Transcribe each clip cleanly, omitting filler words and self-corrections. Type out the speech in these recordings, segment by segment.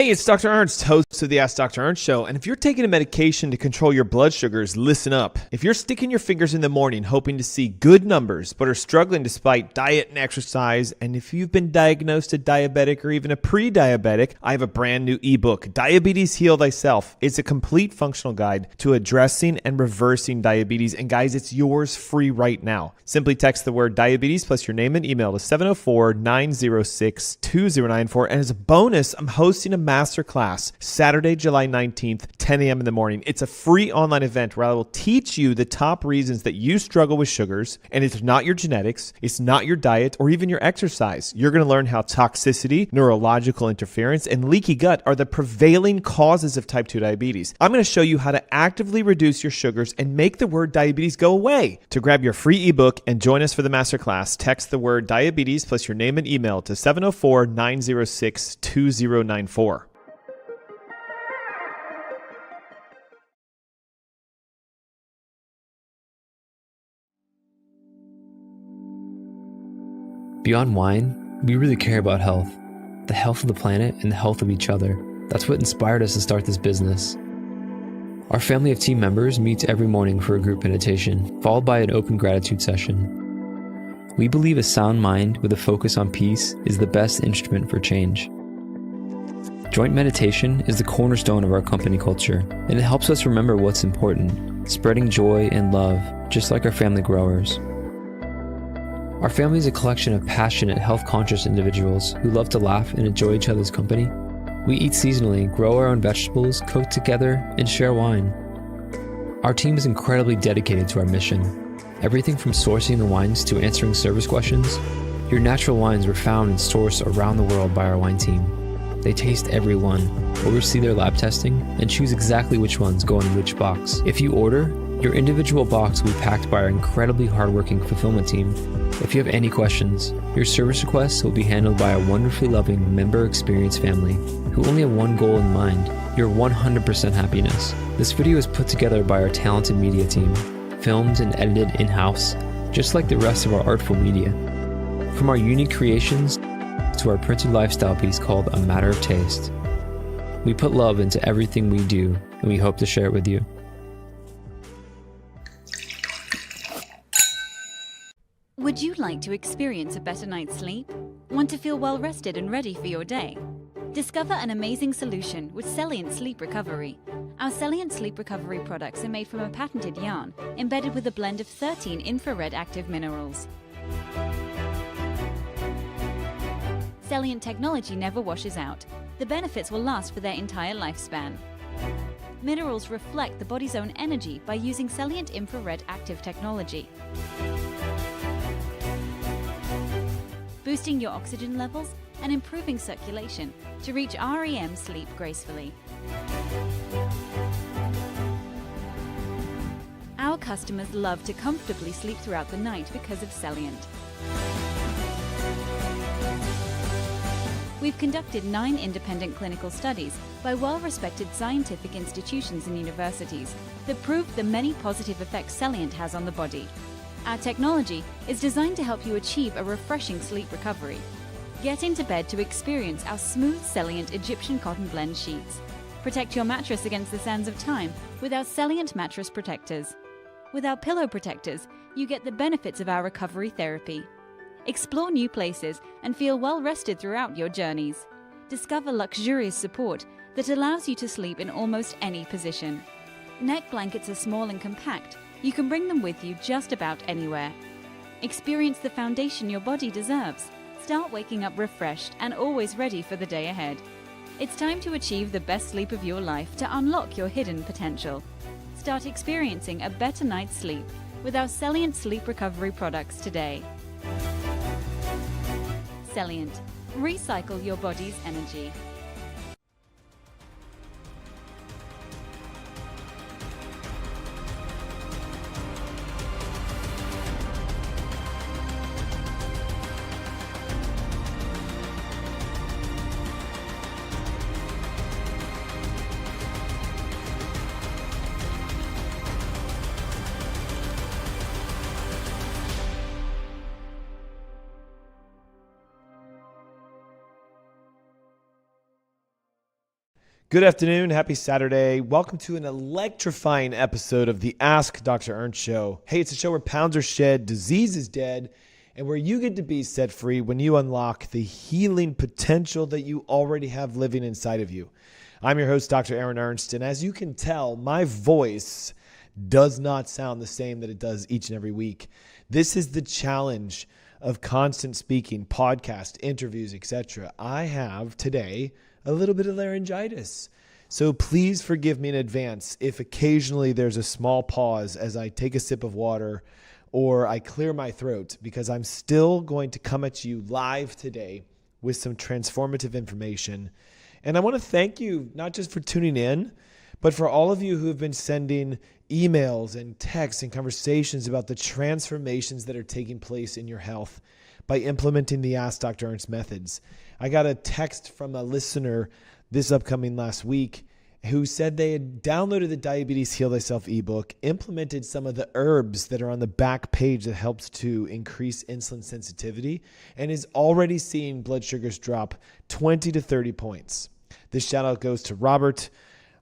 Hey, it's Dr. Ernst, host of the AskDrErnst Show, and if you're taking a medication to control your blood sugars, listen up. If you're sticking your fingers in the morning hoping to see good numbers, but are struggling despite diet and exercise, and if you've been diagnosed a diabetic or even a pre-diabetic, I have a brand new ebook, Diabetes Heal Thyself. It's a complete functional guide to addressing and reversing diabetes, and guys, it's yours free right now. Simply text the word diabetes plus your name and email to 704-906-2094, and as a bonus, I'm hosting a masterclass Saturday, July 19th, 10 a.m. in the morning. It's a free online event where I will teach you the top reasons that you struggle with sugars, and it's not your genetics, it's not your diet, or even your exercise. You're going to learn how toxicity, neurological interference, and leaky gut are the prevailing causes of type 2 diabetes. I'm going to show you how to actively reduce your sugars and make the word diabetes go away. To grab your free ebook and join us for the masterclass, text the word diabetes plus your name and email to 704-906-2094. Beyond wine, we really care about health, the health of the planet and the health of each other. That's what inspired us to start this business. Our family of team members meets every morning for a group meditation, followed by an open gratitude session. We believe a sound mind with a focus on peace is the best instrument for change. Joint meditation is the cornerstone of our company culture, and it helps us remember what's important, spreading joy and love, just like our family growers. Our family is a collection of passionate, health-conscious individuals who love to laugh and enjoy each other's company. We eat seasonally, grow our own vegetables, cook together, and share wine. Our team is incredibly dedicated to our mission. Everything from sourcing the wines to answering service questions, your natural wines were found and sourced around the world by our wine team. They taste every one, oversee their lab testing, and choose exactly which ones go in which box. If you order, your individual box will be packed by our incredibly hardworking fulfillment team. If you have any questions, your service requests will be handled by a wonderfully loving member experience family who only have one goal in mind, your 100% happiness. This video is put together by our talented media team, filmed and edited in-house, just like the rest of our artful media. From our unique creations to our printed lifestyle piece called A Matter of Taste. We put love into everything we do, and we hope to share it with you. Would you like to experience a better night's sleep? Want to feel well rested and ready for your day? Discover an amazing solution with Celient Sleep Recovery. Our Celient Sleep Recovery products are made from a patented yarn embedded with a blend of 13 infrared active minerals. Celient technology never washes out. The benefits will last for their entire lifespan. Minerals reflect the body's own energy by using Celient infrared active technology, boosting your oxygen levels and improving circulation to reach REM sleep gracefully. Our customers love to comfortably sleep throughout the night because of Celient. We've conducted 9 independent clinical studies by well-respected scientific institutions and universities that prove the many positive effects Celient has on the body. Our technology is designed to help you achieve a refreshing sleep recovery. Get into bed to experience our smooth Celient Egyptian cotton blend sheets. Protect your mattress against the sands of time with our Celient mattress protectors. With our pillow protectors, you get the benefits of our recovery therapy. Explore new places and feel well rested throughout your journeys. Discover luxurious support that allows you to sleep in almost any position. Neck blankets are small and compact. You can bring them with you just about anywhere. Experience the foundation your body deserves. Start waking up refreshed and always ready for the day ahead. It's time to achieve the best sleep of your life to unlock your hidden potential. Start experiencing a better night's sleep with our Celient Sleep Recovery products today. Celient. Recycle your body's energy. Good afternoon. Happy Saturday. Welcome to an electrifying episode of the Ask Dr. Ernst Show. Hey, it's a show where pounds are shed, disease is dead, and where you get to be set free when you unlock the healing potential that you already have living inside of you. I'm your host, Dr. AskDrErnst, and as you can tell, my voice does not sound the same that it does each and every week. This is the challenge of constant speaking, podcast, interviews, etc. I have today a little bit of laryngitis. So please forgive me in advance if occasionally there's a small pause as I take a sip of water or I clear my throat, because I'm still going to come at you live today with some transformative information. And I want to thank you not just for tuning in, but for all of you who have been sending emails and texts and conversations about the transformations that are taking place in your health by implementing the Ask Dr. Ernst methods. I got a text from a listener this upcoming last week who said they had downloaded the Diabetes Heal Thyself ebook, implemented some of the herbs that are on the back page that helps to increase insulin sensitivity, and is already seeing blood sugars drop 20 to 30 points. This shout out goes to Robert.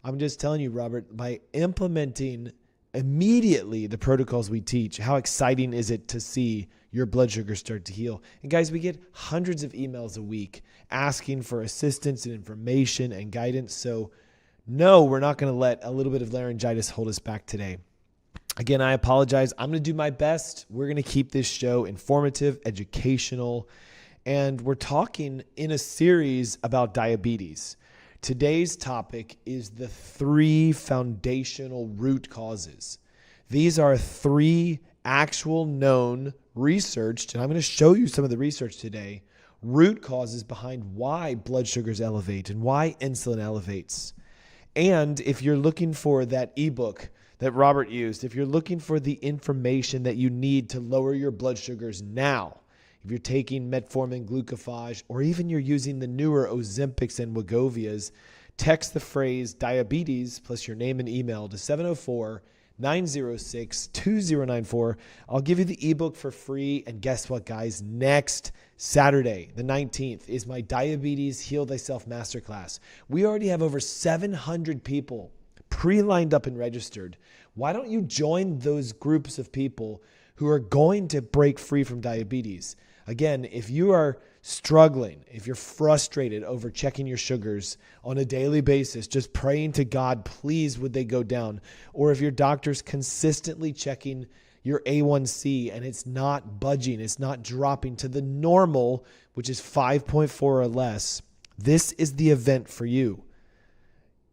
I'm just telling you, Robert, by implementing immediately the protocols we teach, how exciting is it to see your blood sugar start to heal? And guys, we get hundreds of emails a week asking for assistance and information and guidance. So no, we're not going to let a little bit of laryngitis hold us back today. Again, I apologize. I'm going to do my best. We're going to keep this show informative, educational, and we're talking in a series about diabetes. Today's topic is the 3 foundational root causes. These are 3 actual known researched, and I'm going to show you some of the research today, root causes behind why blood sugars elevate and why insulin elevates. And if you're looking for that ebook that Robert used, if you're looking for the information that you need to lower your blood sugars now, if you're taking metformin, glucophage, or even you're using the newer Ozempics and Wegovias, text the phrase diabetes plus your name and email to 704-906-2094. I'll give you the ebook for free. And guess what, guys? Next Saturday, the 19th, is my Diabetes Heal Thyself Masterclass. We already have over 700 people pre-lined up and registered. Why don't you join those groups of people who are going to break free from diabetes? Again, if you are struggling, if you're frustrated over checking your sugars on a daily basis, just praying to God, please, would they go down? Or if your doctor's consistently checking your A1C and it's not budging, it's not dropping to the normal, which is 5.4 or less, this is the event for you.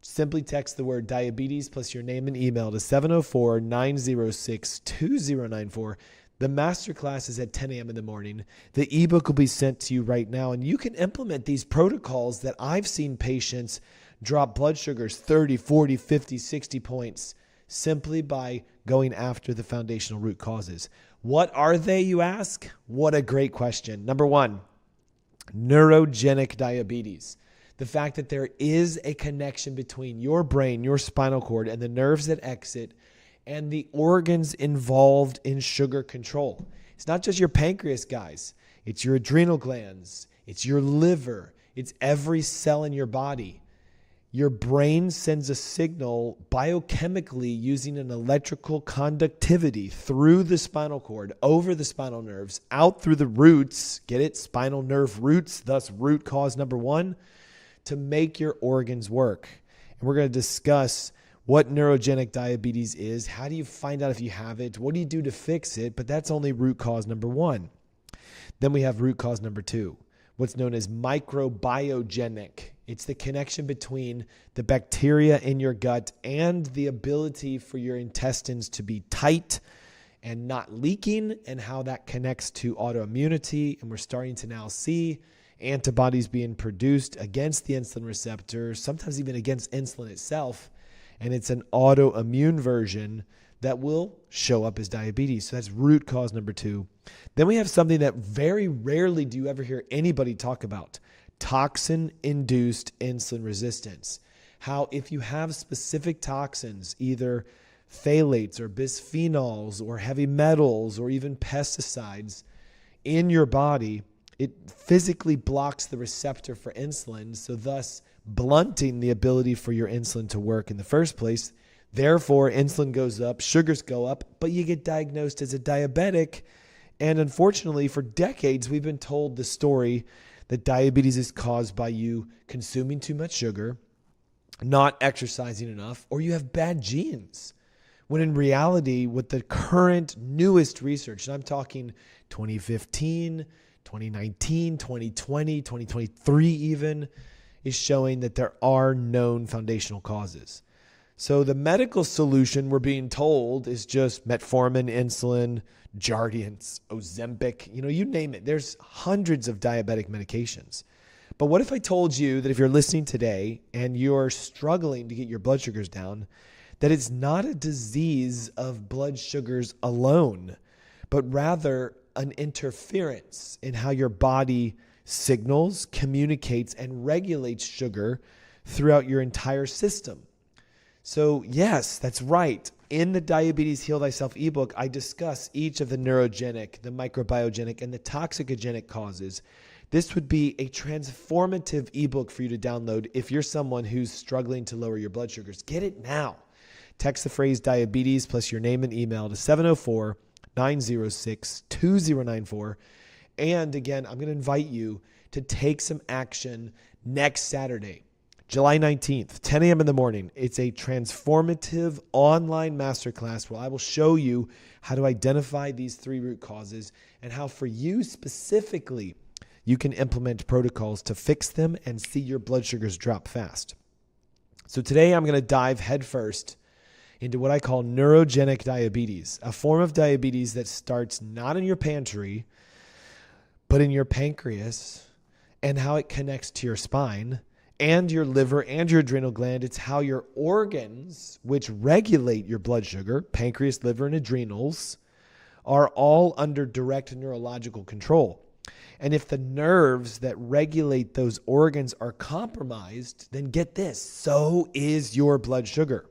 Simply text the word diabetes plus your name and email to 704-906-2094. The masterclass is at 10 a.m. in the morning. The ebook will be sent to you right now, and you can implement these protocols that I've seen patients drop blood sugars 30, 40, 50, 60 points simply by going after the foundational root causes. What are they, you ask? What a great question. Number 1, neurogenic diabetes. The fact that there is a connection between your brain, your spinal cord, and the nerves that exit and the organs involved in sugar control. It's not just your pancreas, guys. It's your adrenal glands. It's your liver. It's every cell in your body. Your brain sends a signal biochemically using an electrical conductivity through the spinal cord, over the spinal nerves, out through the roots. Get it? Spinal nerve roots, thus root cause number 1, to make your organs work. And we're going to discuss what neurogenic diabetes is. How do you find out if you have it? What do you do to fix it? But that's only root cause number 1. Then we have root cause number 2, what's known as microbiogenic. It's the connection between the bacteria in your gut and the ability for your intestines to be tight and not leaking, and how that connects to autoimmunity. And we're starting to now see antibodies being produced against the insulin receptor, sometimes even against insulin itself. And it's an autoimmune version that will show up as diabetes. So that's root cause number 2. Then we have something that very rarely do you ever hear anybody talk about: toxin-induced insulin resistance. How if you have specific toxins, either phthalates or bisphenols or heavy metals or even pesticides in your body, it physically blocks the receptor for insulin, so thus blunting the ability for your insulin to work in the first place. Therefore, insulin goes up, sugars go up, but you get diagnosed as a diabetic. And unfortunately, for decades, we've been told the story that diabetes is caused by you consuming too much sugar, not exercising enough, or you have bad genes. When in reality, with the current newest research, and I'm talking 2015, 2019, 2020, 2023 even, is showing that there are known foundational causes. So the medical solution, we're being told, is just metformin, insulin, Jardiance, Ozempic, you name it. There's hundreds of diabetic medications. But what if I told you that if you're listening today and you're struggling to get your blood sugars down, that it's not a disease of blood sugars alone, but rather an interference in how your body signals, communicates, and regulates sugar throughout your entire system. So yes, that's right. In the Diabetes Heal Thyself ebook, I discuss each of the neurogenic, the microbiogenic, and the toxicogenic causes. This would be a transformative ebook for you to download if you're someone who's struggling to lower your blood sugars. Get it now. Text the phrase diabetes plus your name and email to 704-906-2094. And again, I'm going to invite you to take some action next Saturday, July 19th, 10 a.m. in the morning. It's a transformative online masterclass where I will show you how to identify these 3 root causes and how for you specifically, you can implement protocols to fix them and see your blood sugars drop fast. So today I'm going to dive headfirst into what I call neurogenic diabetes, a form of diabetes that starts not in your pantry, but in your pancreas, and how it connects to your spine and your liver and your adrenal gland. It's how your organs, which regulate your blood sugar, pancreas, liver, and adrenals, are all under direct neurological control. And if the nerves that regulate those organs are compromised, then get this, so is your blood sugar.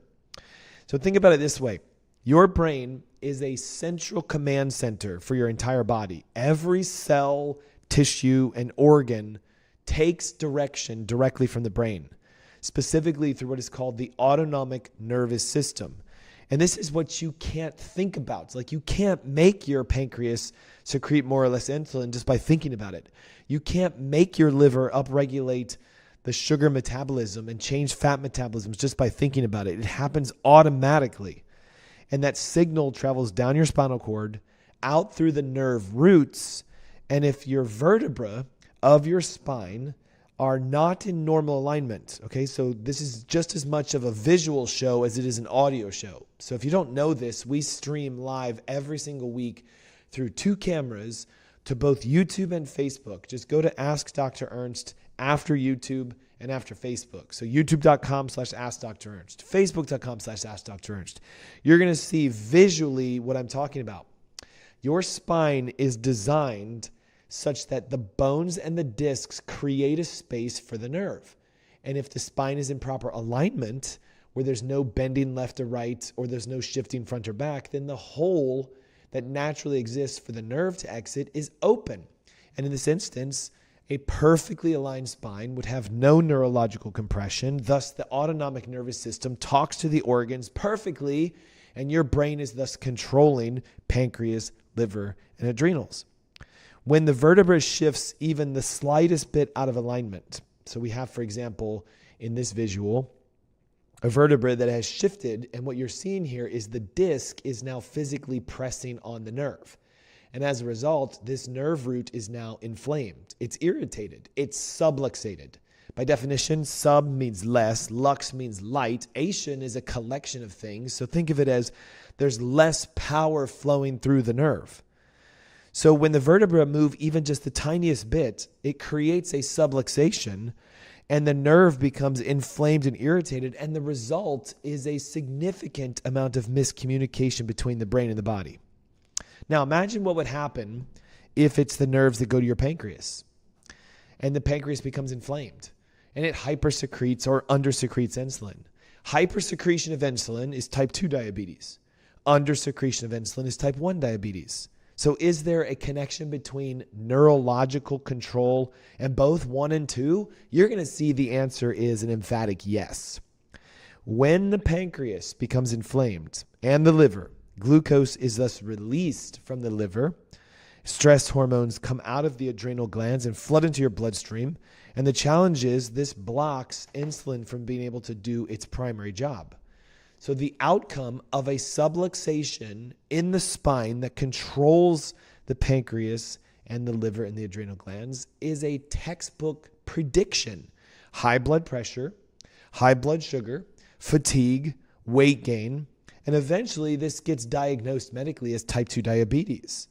So think about it this way. Your brain is a central command center for your entire body. Every cell, tissue, and organ takes direction directly from the brain, specifically through what is called the autonomic nervous system. And this is what you can't think about. It's like you can't make your pancreas secrete more or less insulin just by thinking about it. You can't make your liver upregulate the sugar metabolism and change fat metabolisms just by thinking about it. It happens automatically. And that signal travels down your spinal cord, out through the nerve roots. And if your vertebra of your spine are not in normal alignment, okay, so this is just as much of a visual show as it is an audio show. So if you don't know this, we stream live every single week through 2 cameras to both YouTube and Facebook. Just go to Ask Dr. Ernst after YouTube and after Facebook. So youtube.com/AskDrErnst, facebook.com/AskDrErnst. You're going to see visually what I'm talking about. Your spine is designed such that the bones and the discs create a space for the nerve. And if the spine is in proper alignment, where there's no bending left or right, or there's no shifting front or back, then the hole that naturally exists for the nerve to exit is open. And in this instance, a perfectly aligned spine would have no neurological compression. Thus, the autonomic nervous system talks to the organs perfectly, and your brain is thus controlling pancreas, liver, and adrenals. When the vertebra shifts even the slightest bit out of alignment, so we have, for example, in this visual, a vertebra that has shifted, and what you're seeing here is the disc is now physically pressing on the nerve. And as a result, this nerve root is now inflamed. It's irritated. It's subluxated. By definition, sub means less, lux means light, ation is a collection of things. So think of it as there's less power flowing through the nerve. So when the vertebra move even just the tiniest bit, it creates a subluxation, and the nerve becomes inflamed and irritated, and the result is a significant amount of miscommunication between the brain and the body. Now imagine what would happen if it's the nerves that go to your pancreas, and the pancreas becomes inflamed, and it hypersecretes or undersecretes insulin. Hypersecretion of insulin is type 2 diabetes. Undersecretion of insulin is type 1 diabetes. So is there a connection between neurological control and both 1 and 2? You're going to see the answer is an emphatic yes. When the pancreas becomes inflamed and the liver, glucose is thus released from the liver. Stress hormones come out of the adrenal glands and flood into your bloodstream. And the challenge is this blocks insulin from being able to do its primary job. So the outcome of a subluxation in the spine that controls the pancreas and the liver and the adrenal glands is a textbook prediction. High blood pressure, high blood sugar, fatigue, weight gain, and eventually this gets diagnosed medically as type 2 diabetes.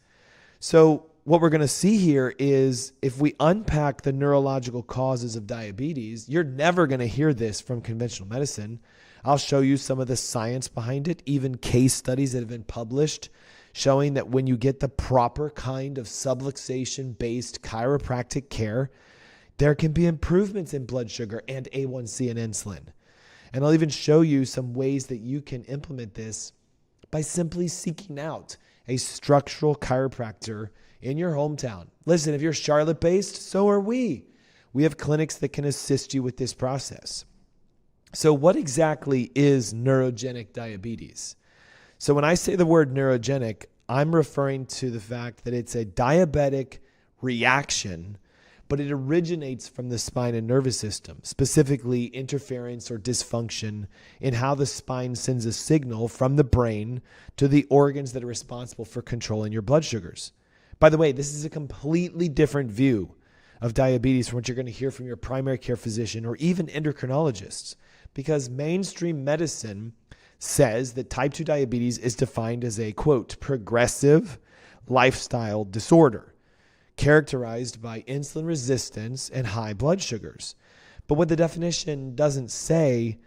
So what we're going to see here is if we unpack the neurological causes of diabetes, you're never going to hear this from conventional medicine. I'll show you some of the science behind it, even case studies that have been published showing that when you get the proper kind of subluxation-based chiropractic care, there can be improvements in blood sugar and A1C and insulin. And I'll even show you some ways that you can implement this by simply seeking out a structural chiropractor in your hometown. Listen, if you're Charlotte-based, so are we. We have clinics that can assist you with this process. So what exactly is neurogenic diabetes? So when I say the word neurogenic, I'm referring to the fact that it's a diabetic reaction, but it originates from the spine and nervous system, specifically interference or dysfunction in how the spine sends a signal from the brain to the organs that are responsible for controlling your blood sugars. By the way, this is a completely different view of diabetes from what you're going to hear from your primary care physician or even endocrinologists, because mainstream medicine says that type 2 diabetes is defined as a, quote, progressive lifestyle disorder characterized by insulin resistance and high blood sugars. But what the definition doesn't say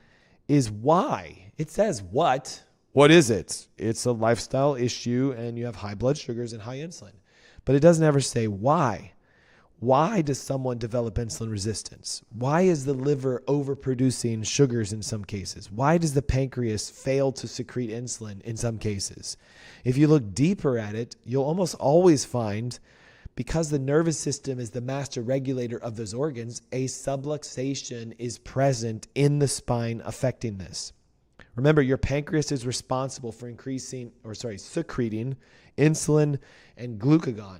is why. It says what? What is it? It's a lifestyle issue and you have high blood sugars and high insulin. But it doesn't ever say why. Why does someone develop insulin resistance? Why is the liver overproducing sugars in some cases? Why does the pancreas fail to secrete insulin in some cases? If you look deeper at it, you'll almost always find, because the nervous system is the master regulator of those organs, a subluxation is present in the spine affecting this. Remember, your pancreas is responsible for secreting insulin and glucagon.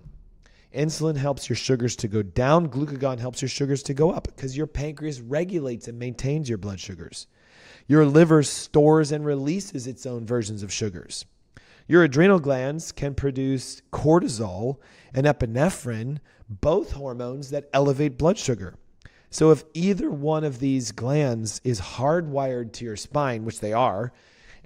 Insulin helps your sugars to go down. Glucagon helps your sugars to go up because your pancreas regulates and maintains your blood sugars. Your liver stores and releases its own versions of sugars. Your adrenal glands can produce cortisol and epinephrine, both hormones that elevate blood sugar. So if either one of these glands is hardwired to your spine, which they are,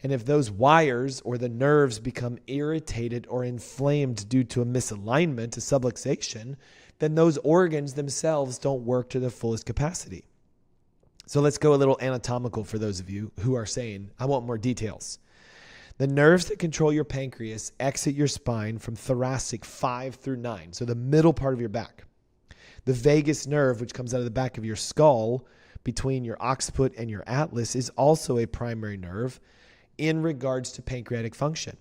and if those wires or the nerves become irritated or inflamed due to a misalignment, a subluxation, then those organs themselves don't work to their fullest capacity. So let's go a little anatomical for those of you who are saying, I want more details. The nerves that control your pancreas exit your spine from thoracic 5 through 9, so the middle part of your back. The vagus nerve, which comes out of the back of your skull between your occiput and your atlas, is also a primary nerve in regards to pancreatic function.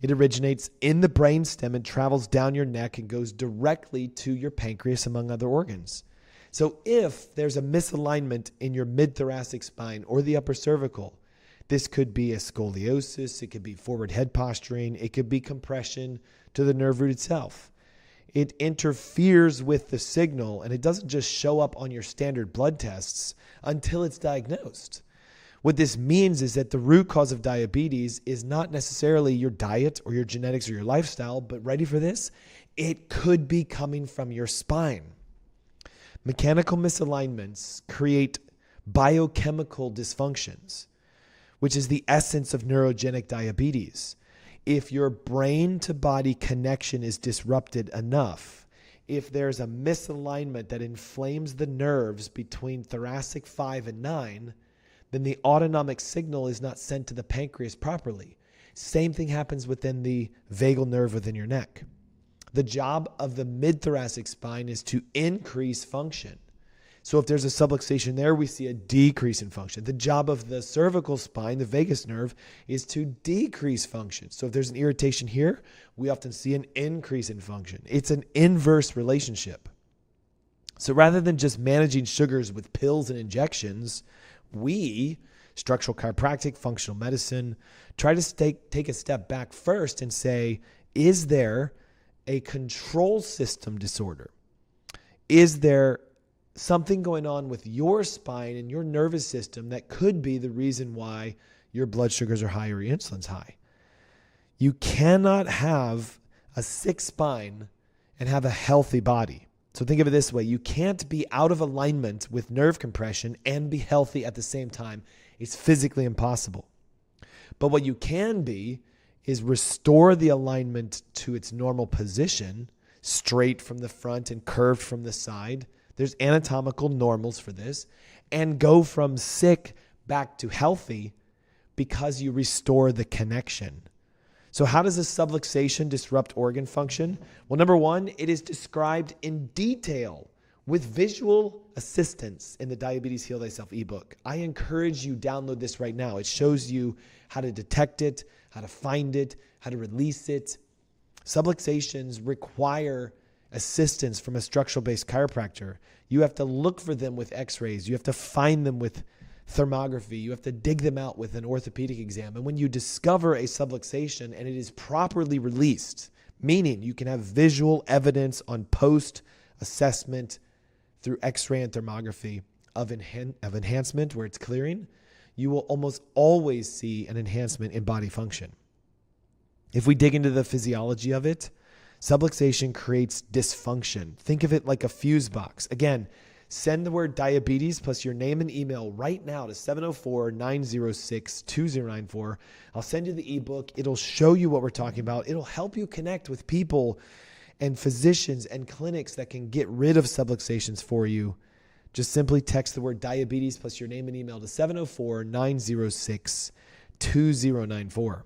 It originates in the brainstem and travels down your neck and goes directly to your pancreas, among other organs. So if there's a misalignment in your mid-thoracic spine or the upper cervical, this could be a scoliosis, it could be forward head posturing, it could be compression to the nerve root itself. It interferes with the signal, and it doesn't just show up on your standard blood tests until it's diagnosed. What this means is that the root cause of diabetes is not necessarily your diet or your genetics or your lifestyle, but ready for this? It could be coming from your spine. Mechanical misalignments create biochemical dysfunctions, which is the essence of neurogenic diabetes. If your brain to body connection is disrupted enough, if there's a misalignment that inflames the nerves between thoracic 5 and 9, then the autonomic signal is not sent to the pancreas properly. Same thing happens within the vagal nerve within your neck. The job of the mid-thoracic spine is to increase function. So if there's a subluxation there, we see a decrease in function. The job of the cervical spine, the vagus nerve, is to decrease function. So if there's an irritation here, we often see an increase in function. It's an inverse relationship. So rather than just managing sugars with pills and injections, we, structural chiropractic, functional medicine, try to take a step back first and say, is there a control system disorder? Is there something going on with your spine and your nervous system that could be the reason why your blood sugars are high or your insulin's high? You cannot have a sick spine and have a healthy body. So think of it this way. You can't be out of alignment with nerve compression and be healthy at the same time. It's physically impossible. But what you can be is restore the alignment to its normal position, straight from the front and curved from the side. There's anatomical normals for this, and go from sick back to healthy because you restore the connection. So how does a subluxation disrupt organ function? Well, number one, it is described in detail with visual assistance in the Diabetes Heal Thyself ebook. I encourage you download this right now. It shows you how to detect it, how to find it, how to release it. Subluxations require assistance from a structural-based chiropractor. You have to look for them with x-rays. You have to find them with thermography. You have to dig them out with an orthopedic exam. And when you discover a subluxation and it is properly released, meaning you can have visual evidence on post-assessment through x-ray and thermography of enhancement where it's clearing, you will almost always see an enhancement in body function. If we dig into the physiology of it, subluxation creates dysfunction. Think of it like a fuse box. Again, send the word diabetes plus your name and email right now to 704-906-2094. I'll send you the ebook. It'll show you what we're talking about. It'll help you connect with people and physicians and clinics that can get rid of subluxations for you. Just simply text the word diabetes plus your name and email to 704-906-2094.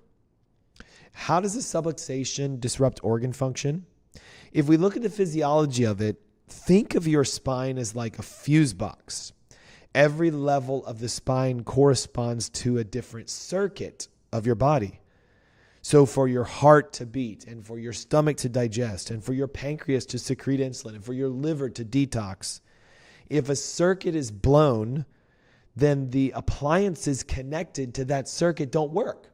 How does a subluxation disrupt organ function? If we look at the physiology of it, think of your spine as like a fuse box. Every level of the spine corresponds to a different circuit of your body. So for your heart to beat, and for your stomach to digest, and for your pancreas to secrete insulin, and for your liver to detox, if a circuit is blown, then the appliances connected to that circuit don't work.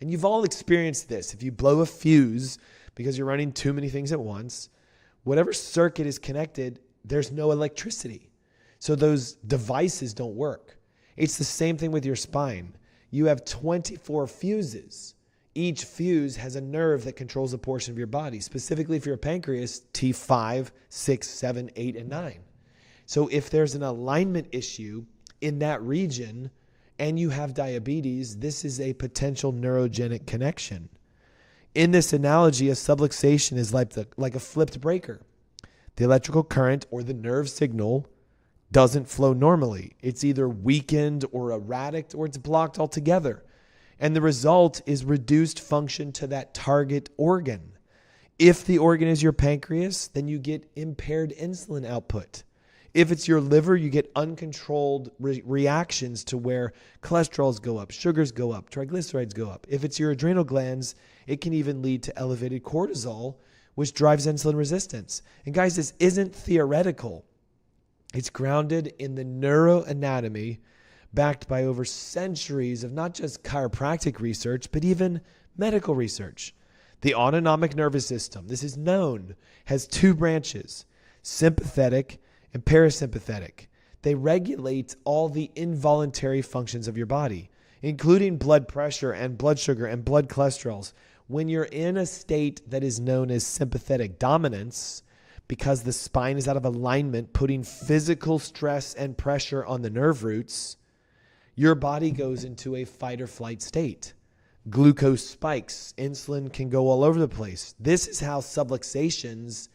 And you've all experienced this. If you blow a fuse because you're running too many things at once, whatever circuit is connected, there's no electricity. So those devices don't work. It's the same thing with your spine. You have 24 fuses. Each fuse has a nerve that controls a portion of your body. Specifically for your pancreas, T5, 6, 7, 8, and 9. So if there's an alignment issue in that region, and you have diabetes, this is a potential neurogenic connection. In this analogy, a subluxation is like a flipped breaker. The electrical current or the nerve signal doesn't flow normally. It's either weakened or erratic or it's blocked altogether. And the result is reduced function to that target organ. If the organ is your pancreas, then you get impaired insulin output. If it's your liver, you get uncontrolled reactions to where cholesterols go up, sugars go up, triglycerides go up. If it's your adrenal glands, it can even lead to elevated cortisol, which drives insulin resistance. And guys, this isn't theoretical. It's grounded in the neuroanatomy, backed by over centuries of not just chiropractic research, but even medical research. The autonomic nervous system, this is known, has two branches, sympathetic and parasympathetic. They regulate all the involuntary functions of your body, including blood pressure and blood sugar and blood cholesterols. When you're in a state that is known as sympathetic dominance, because the spine is out of alignment, putting physical stress and pressure on the nerve roots, your body goes into a fight or flight state. Glucose spikes, insulin can go all over the place. This is how subluxations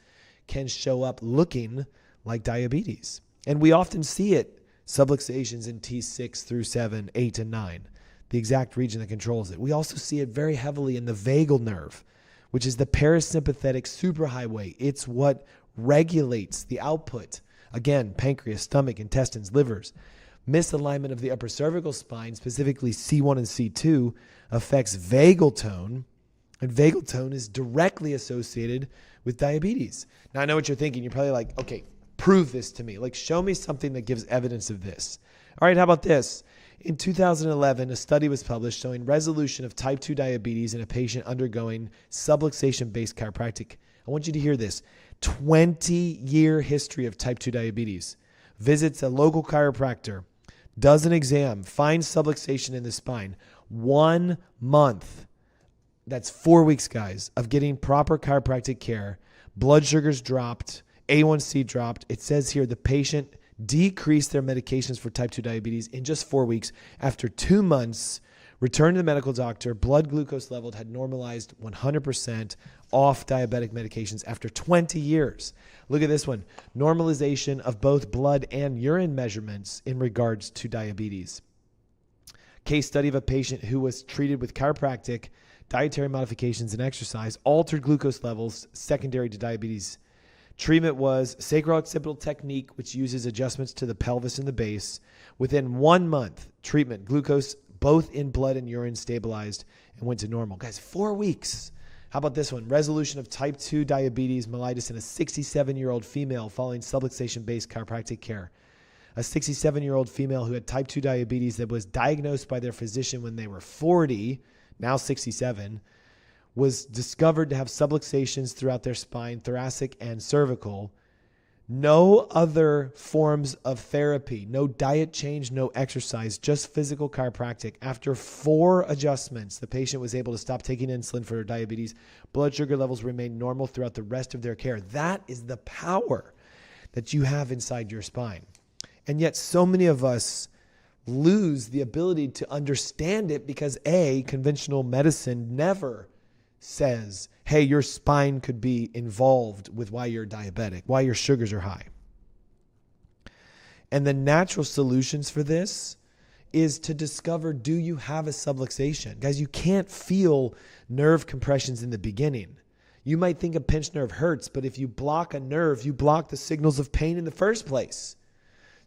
can show up looking like diabetes. And we often see it, subluxations in T6 through 7, 8, and 9, the exact region that controls it. We also see it very heavily in the vagal nerve, which is the parasympathetic superhighway. It's what regulates the output Again, pancreas, stomach, intestines, livers. Misalignment of the upper cervical spine, specifically C1 and C2, affects vagal tone, and vagal tone is directly associated with diabetes. Now, I know what you're thinking. You're probably like, okay, prove this to me. Like, show me something that gives evidence of this. All right, how about this? In 2011, a study was published showing resolution of type 2 diabetes in a patient undergoing subluxation-based chiropractic. I want you to hear this. 20-year history of type 2 diabetes. Visits a local chiropractor, does an exam, finds subluxation in the spine. 1 month, that's 4 weeks, guys, of getting proper chiropractic care. Blood sugars dropped, A1C dropped. It says here the patient decreased their medications for type 2 diabetes in just 4 weeks. After 2 months, returned to the medical doctor, blood glucose level had normalized 100% off diabetic medications after 20 years. Look at this one. Normalization of both blood and urine measurements in regards to diabetes. Case study of a patient who was treated with chiropractic, dietary modifications, and exercise, altered glucose levels secondary to diabetes. Treatment was sacro-occipital technique, which uses adjustments to the pelvis and the base. Within 1 month, treatment, glucose both in blood and urine stabilized and went to normal. Guys, 4 weeks. How about this one? Resolution of type 2 diabetes mellitus in a 67-year-old female following subluxation-based chiropractic care. A 67-year-old female who had type 2 diabetes that was diagnosed by their physician when they were 40, now 67, was discovered to have subluxations throughout their spine, thoracic and cervical. No other forms of therapy, no diet change, no exercise, just physical chiropractic. After 4 adjustments, the patient was able to stop taking insulin for her diabetes. Blood sugar levels remained normal throughout the rest of their care. That is the power that you have inside your spine. And yet so many of us lose the ability to understand it because conventional medicine never says, hey, your spine could be involved with why you're diabetic, why your sugars are high. And the natural solutions for this is to discover, do you have a subluxation? Guys, you can't feel nerve compressions in the beginning. You might think a pinched nerve hurts, but if you block a nerve, you block the signals of pain in the first place.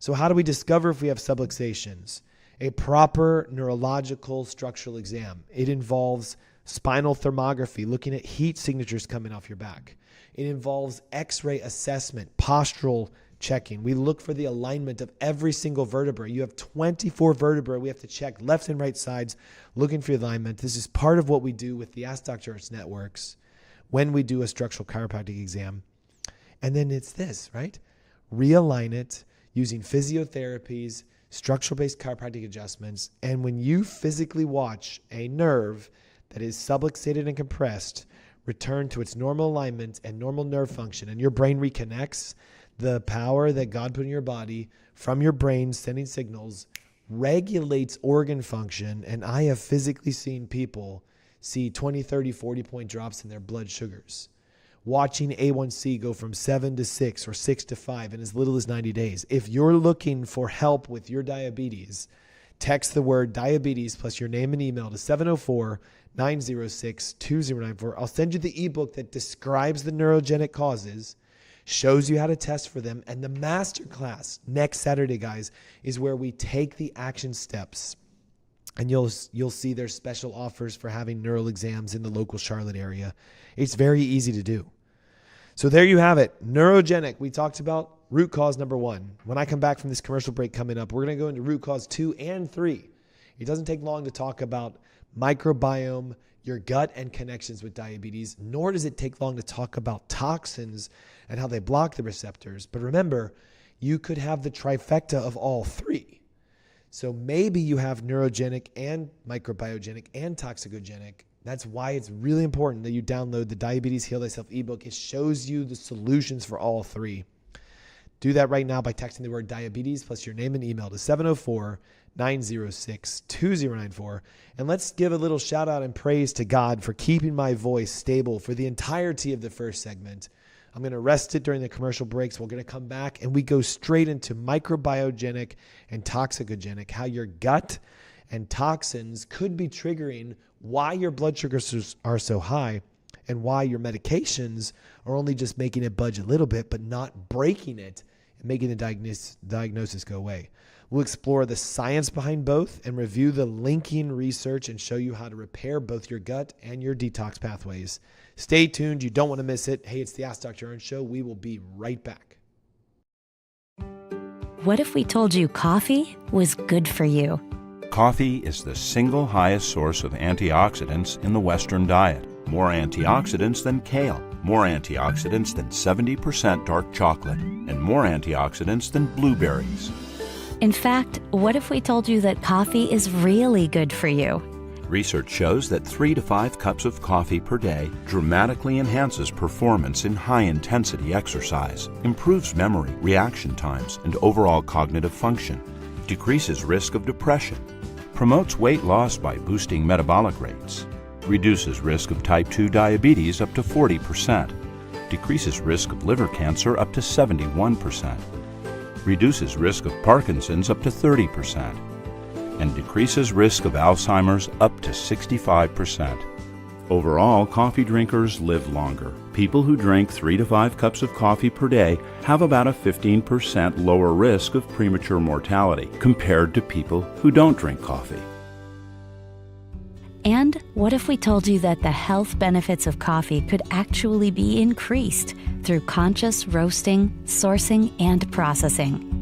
So how do we discover if we have subluxations? A proper neurological structural exam. It involves spinal thermography, looking at heat signatures coming off your back. It involves X-ray assessment, postural checking. We look for the alignment of every single vertebra. You have 24 vertebrae. We have to check left and right sides, looking for alignment. This is part of what we do with the AskDrErnst networks when we do a structural chiropractic exam. And then it's this, right? Realign it using physiotherapies, structural-based chiropractic adjustments. And when you physically watch a nerve that is subluxated and compressed return to its normal alignment and normal nerve function, and your brain reconnects, the power that God put in your body from your brain sending signals regulates organ function. And I have physically seen people see 20, 30, 40-point drops in their blood sugars. Watching A1C go from 7 to 6 or 6 to 5 in as little as 90 days. If you're looking for help with your diabetes, text the word diabetes plus your name and email to 704-906-2094. I'll send you the ebook that describes the neurogenic causes, shows you how to test for them, and the masterclass next Saturday, guys, is where we take the action steps. And you'll see there's special offers for having neural exams in the local Charlotte area. It's very easy to do. So there you have it. Neurogenic. We talked about root cause number 1. When I come back from this commercial break coming up, we're going to go into root cause 2 and 3. It doesn't take long to talk about microbiome, your gut, and connections with diabetes, nor does it take long to talk about toxins and how they block the receptors. But remember, you could have the trifecta of all 3. So maybe you have neurogenic and microbiogenic and toxicogenic. That's why it's really important that you download the Diabetes Heal Thyself ebook. It shows you the solutions for all 3. Do that right now by texting the word diabetes plus your name and email to 704-906-2094. And let's give a little shout out and praise to God for keeping my voice stable for the entirety of the first segment. I'm going to rest it during the commercial breaks. We're going to come back and we go straight into microbiogenic and toxicogenic, how your gut and toxins could be triggering why your blood sugars are so high and why your medications are only just making it budge a little bit, but not breaking it and making the diagnosis go away. We'll explore the science behind both and review the linking research and show you how to repair both your gut and your detox pathways. Stay tuned. You don't want to miss it. Hey, it's the Ask Dr. Ernst Show. We will be right back. What if we told you coffee was good for you? Coffee is the single highest source of antioxidants in the Western diet. More antioxidants than kale, more antioxidants than 70% dark chocolate, and more antioxidants than blueberries. In fact, what if we told you that coffee is really good for you? Research shows that 3 to 5 cups of coffee per day dramatically enhances performance in high-intensity exercise, improves memory, reaction times, and overall cognitive function, decreases risk of depression, promotes weight loss by boosting metabolic rates, reduces risk of type 2 diabetes up to 40%, decreases risk of liver cancer up to 71%, reduces risk of Parkinson's up to 30%, and decreases risk of Alzheimer's up to 65%. Overall, coffee drinkers live longer. People who drink 3 to 5 cups of coffee per day have about a 15% lower risk of premature mortality compared to people who don't drink coffee. And what if we told you that the health benefits of coffee could actually be increased through conscious roasting, sourcing, and processing?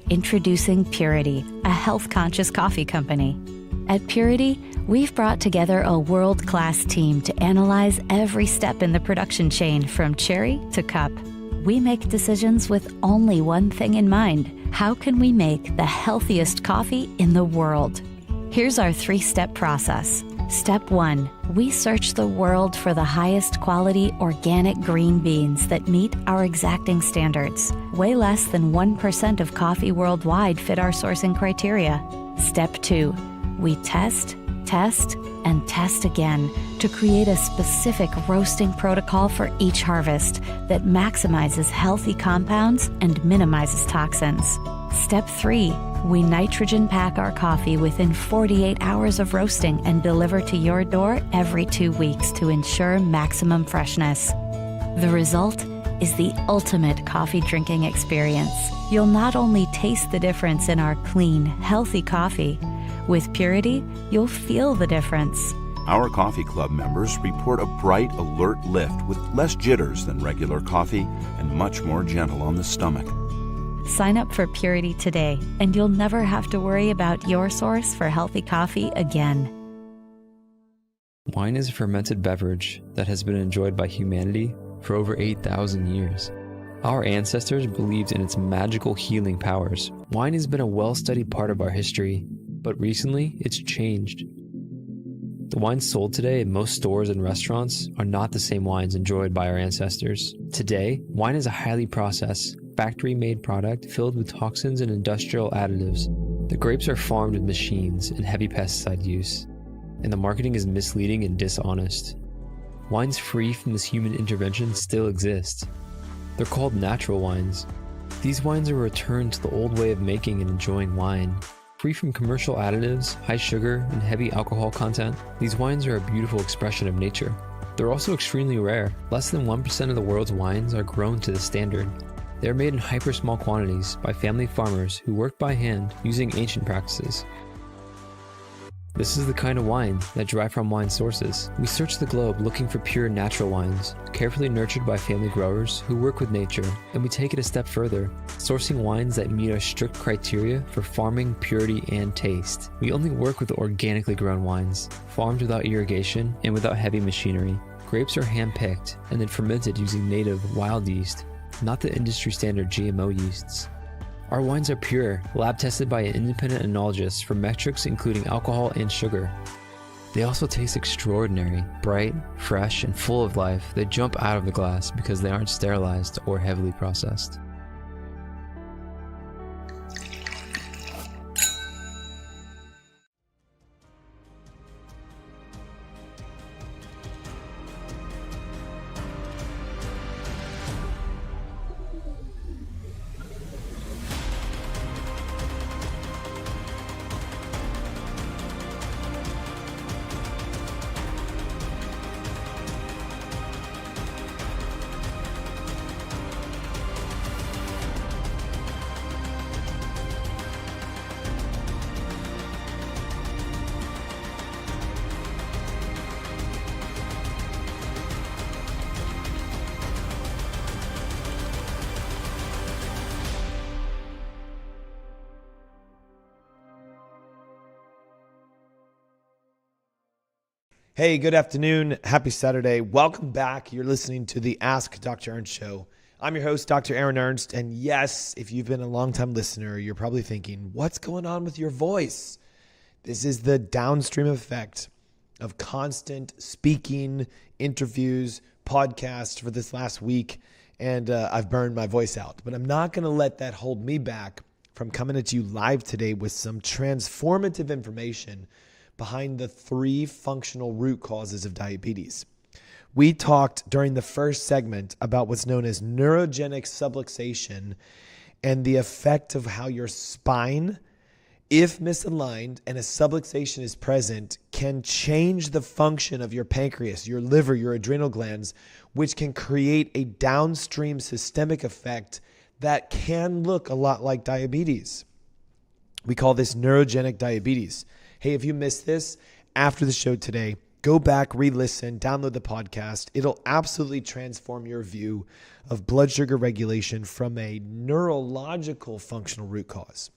Introducing Purity, a health-conscious coffee company. At Purity, we've brought together a world-class team to analyze every step in the production chain from cherry to cup. We make decisions with only one thing in mind: how can we make the healthiest coffee in the world? Here's our 3-step process. Step 1, we search the world for the highest quality organic green beans that meet our exacting standards. Way less than 1% of coffee worldwide fit our sourcing criteria. Step 2, we test, and test again to create a specific roasting protocol for each harvest that maximizes healthy compounds and minimizes toxins. Step 3, we nitrogen pack our coffee within 48 hours of roasting and deliver to your door every 2 weeks to ensure maximum freshness. The result is the ultimate coffee drinking experience. You'll not only taste the difference in our clean, healthy coffee, with Purity, you'll feel the difference. Our coffee club members report a bright, alert lift with less jitters than regular coffee and much more gentle on the stomach. Sign up for Purity today, and you'll never have to worry about your source for healthy coffee again. Wine is a fermented beverage that has been enjoyed by humanity for over 8,000 years. Our ancestors believed in its magical healing powers. Wine has been a well-studied part of our history, but recently it's changed. The wines sold today in most stores and restaurants are not the same wines enjoyed by our ancestors. Today, wine is a highly processed, factory-made product filled with toxins and industrial additives. The grapes are farmed with machines and heavy pesticide use, and the marketing is misleading and dishonest. Wines free from this human intervention still exist. They're called natural wines. These wines are a return to the old way of making and enjoying wine. Free from commercial additives, high sugar, and heavy alcohol content, these wines are a beautiful expression of nature. They're also extremely rare. Less than 1% of the world's wines are grown to this standard. They're made in hyper-small quantities by family farmers who work by hand using ancient practices. This is the kind of wine that derive from wine sources. We search the globe looking for pure natural wines, carefully nurtured by family growers who work with nature, and we take it a step further, sourcing wines that meet our strict criteria for farming, purity, and taste. We only work with organically grown wines, farmed without irrigation and without heavy machinery. Grapes are hand-picked and then fermented using native wild yeast, not the industry standard GMO yeasts. Our wines are pure, lab-tested by an independent enologist for metrics including alcohol and sugar. They also taste extraordinary, bright, fresh, and full of life. They jump out of the glass because they aren't sterilized or heavily processed. Hey, good afternoon. Happy Saturday. Welcome back. You're listening to the Ask Dr. Ernst Show. I'm your host, Dr. Aaron Ernst. And yes, if you've been a longtime listener, you're probably thinking, what's going on with your voice? This is the downstream effect of constant speaking, interviews, podcasts for this last week. And I've burned my voice out. But I'm not going to let that hold me back from coming at you live today with some transformative information behind the 3 functional root causes of diabetes. We talked during the first segment about what's known as neurogenic subluxation and the effect of how your spine, if misaligned and a subluxation is present, can change the function of your pancreas, your liver, your adrenal glands, which can create a downstream systemic effect that can look a lot like diabetes. We call this neurogenic diabetes. Hey, if you missed this after the show today, go back, re-listen, download the podcast. It'll absolutely transform your view of blood sugar regulation from a neurological functional root cause.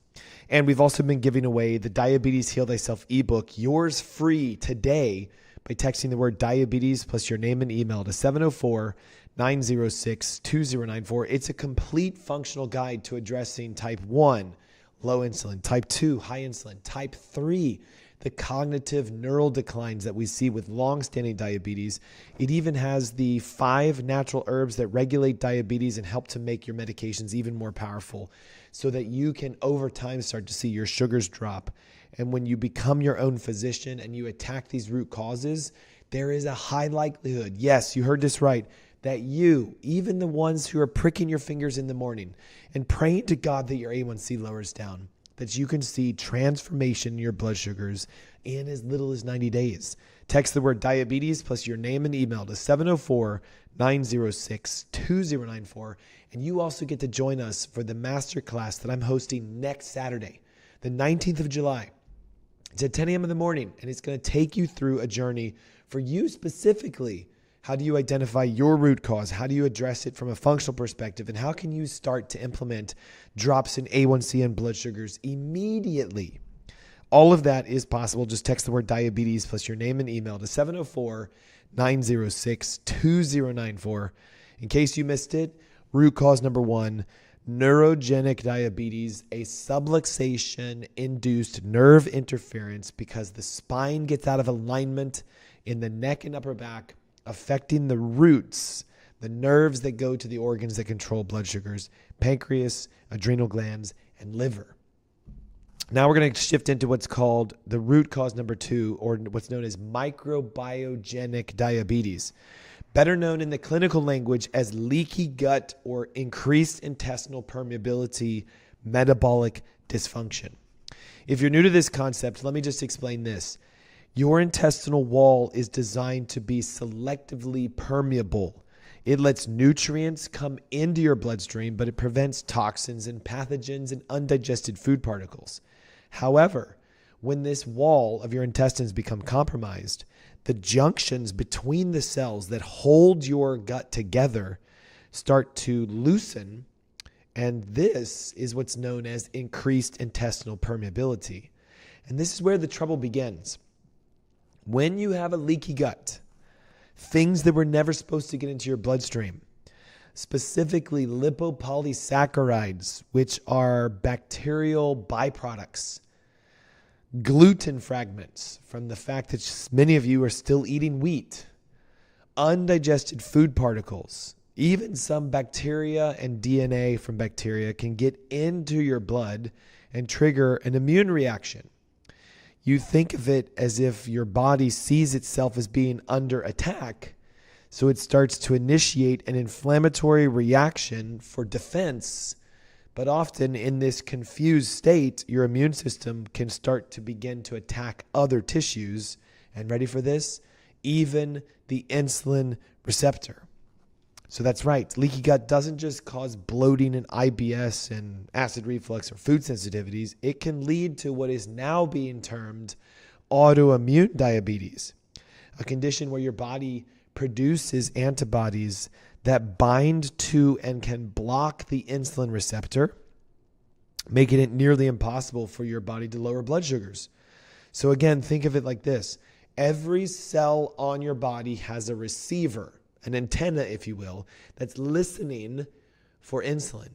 And we've also been giving away the Diabetes Heal Thyself ebook, yours free today by texting the word diabetes plus your name and email to 704-906-2094. It's a complete functional guide to addressing type 1, low insulin, type 2, high insulin, type 3, the cognitive neural declines that we see with long-standing diabetes. It even has the 5 natural herbs that regulate diabetes and help to make your medications even more powerful so that you can over time start to see your sugars drop. And when you become your own physician and you attack these root causes, there is a high likelihood, yes, you heard this right, that you, even the ones who are pricking your fingers in the morning and praying to God that your A1C lowers down, that you can see transformation in your blood sugars in as little as 90 days. Text the word diabetes plus your name and email to 704-906-2094. And you also get to join us for the masterclass that I'm hosting next Saturday, the 19th of July. It's at 10 a.m. in the morning, and it's going to take you through a journey for you specifically. How do you identify your root cause? How do you address it from a functional perspective? And how can you start to implement drops in A1C and blood sugars immediately? All of that is possible. Just text the word diabetes plus your name and email to 704-906-2094. In case you missed it, root cause number 1, neurogenic diabetes, a subluxation-induced nerve interference because the spine gets out of alignment in the neck and upper back, affecting the roots, the nerves that go to the organs that control blood sugars, pancreas, adrenal glands, and liver. Now we're going to shift into what's called the root cause number 2, or what's known as microbiogenic diabetes, better known in the clinical language as leaky gut or increased intestinal permeability metabolic dysfunction. If you're new to this concept, let me just explain this. Your intestinal wall is designed to be selectively permeable. It lets nutrients come into your bloodstream, but it prevents toxins and pathogens and undigested food particles. However, when this wall of your intestines become compromised, the junctions between the cells that hold your gut together start to loosen, and this is what's known as increased intestinal permeability. And this is where the trouble begins. When you have a leaky gut, things that were never supposed to get into your bloodstream, specifically lipopolysaccharides, which are bacterial byproducts, gluten fragments from the fact that many of you are still eating wheat, undigested food particles, even some bacteria and DNA from bacteria can get into your blood and trigger an immune reaction. You think of it as if your body sees itself as being under attack, so it starts to initiate an inflammatory reaction for defense. But often in this confused state, your immune system can start to begin to attack other tissues. And ready for this? Even the insulin receptor. So that's right. Leaky gut doesn't just cause bloating and IBS and acid reflux or food sensitivities. It can lead to what is now being termed autoimmune diabetes, a condition where your body produces antibodies that bind to and can block the insulin receptor, making it nearly impossible for your body to lower blood sugars. So again, think of it like this. Every cell on your body has a receiver, an antenna, if you will, that's listening for insulin.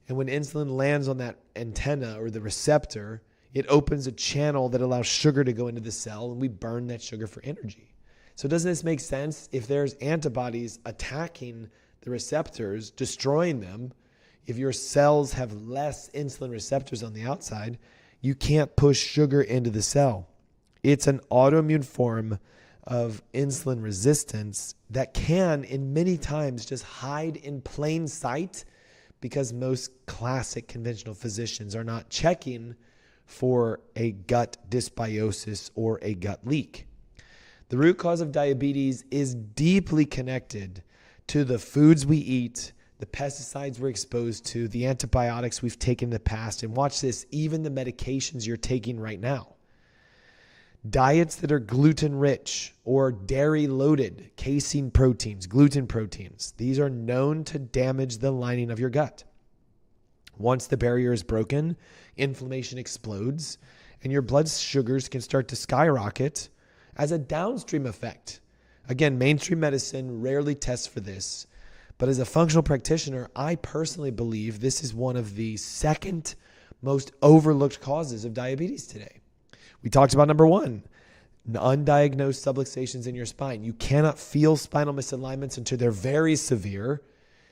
And when insulin lands on that antenna or the receptor, it opens a channel that allows sugar to go into the cell, and we burn that sugar for energy. So doesn't this make sense? If there's antibodies attacking the receptors, destroying them, if your cells have less insulin receptors on the outside, you can't push sugar into the cell. It's an autoimmune form of insulin resistance that can, in many times, just hide in plain sight because most classic conventional physicians are not checking for a gut dysbiosis or a gut leak. The root cause of diabetes is deeply connected to the foods we eat, the pesticides we're exposed to, the antibiotics we've taken in the past, and watch this, even the medications you're taking right now. Diets that are gluten-rich or dairy-loaded, casein proteins, gluten proteins, these are known to damage the lining of your gut. Once the barrier is broken, inflammation explodes, and your blood sugars can start to skyrocket as a downstream effect. Again, mainstream medicine rarely tests for this, but as a functional practitioner, I personally believe this is one of the second most overlooked causes of diabetes today. We talked about number one, undiagnosed subluxations in your spine. You cannot feel spinal misalignments until they're very severe.